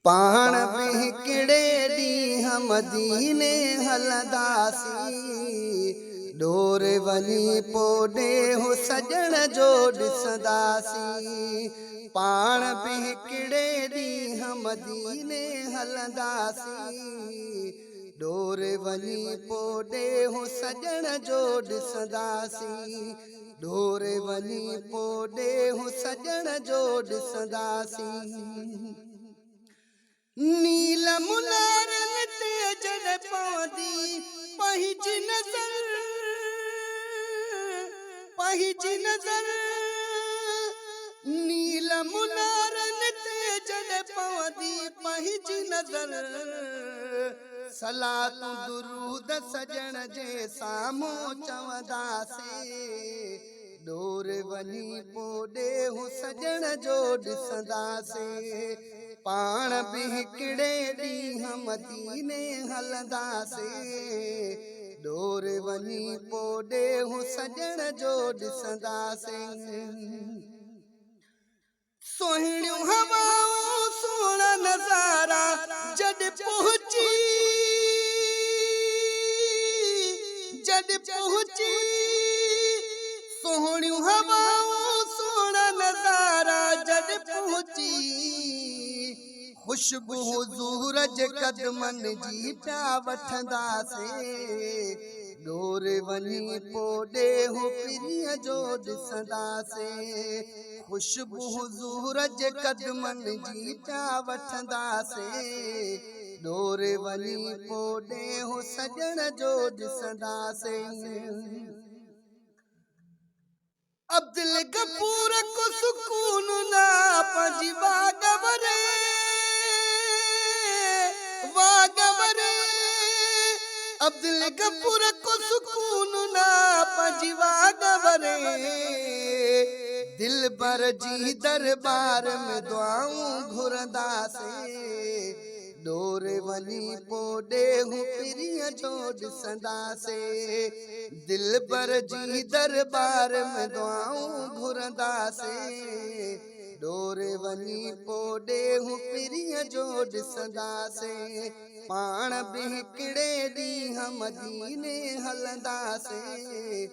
पाण बिहकिड़े ॾींहं मदीने हलंदासीं, डोर वञी पोइ हो सजण जो ॾिसंदासीं। पाण बिहकिड़े ॾींहं मदीने हलंदासीं, डोर वञी पोइ हो सजण जो ॾिसंदासीं। डोर वञी पोइ हो सजण जो ॾिसंदासीं। नील मुनारन ते जड़ पवंदी पंहिंजी नज़र, पंहिंजी नज़र। नील मुनारन ते जड़ पवंदी पंहिंजी नज़र, सलात दुरूद सजण जे साम्हूं चवंदासीं। डोर वञी पोइ हो सजण जो ॾिसंदासीं। पाण बिहकिड़े ॾींहं मदीने हलंदासीं, डोर वञी पोइ हो सजण जो ॾिसंदासीं। सुहिणियूं हवाऊं सुहिणा नज़ारा जॾ पहुची, जॾ पहुची। सुहिणियूं हवाऊं सुहिणा नज़ारा जॾ पहुची, खुशबू हुजूर जे कदमनि जी पिया वठंदासीं। डोर वञी पोइ हो पिरीअ जो ॾिसंदासीं। खुशबू हुजूर जे कदमनि जी पिया वठंदासीं। डोर वञी पोइ हो सजण जो ॾिसंदासीं। अब्दुल गफूर को सुकून ना पंहिंजी वागवरे, वागवरे। अब्दुल गफूर को सुकून ना पंहिंजी वागवरे, दिल भर जी दरबार में दुआऊं घुरंदासीं। डोर वञी पोइ हू पिरीअ जो ॾिसंदासीं। दिल भर जी दरबार में दुआऊं घुरंदासीं। डोर वञी पोइ हू पिरीअ जो ॾिसंदासीं। पाण बिहकिड़े ॾींहं मदीने हलंदासीं,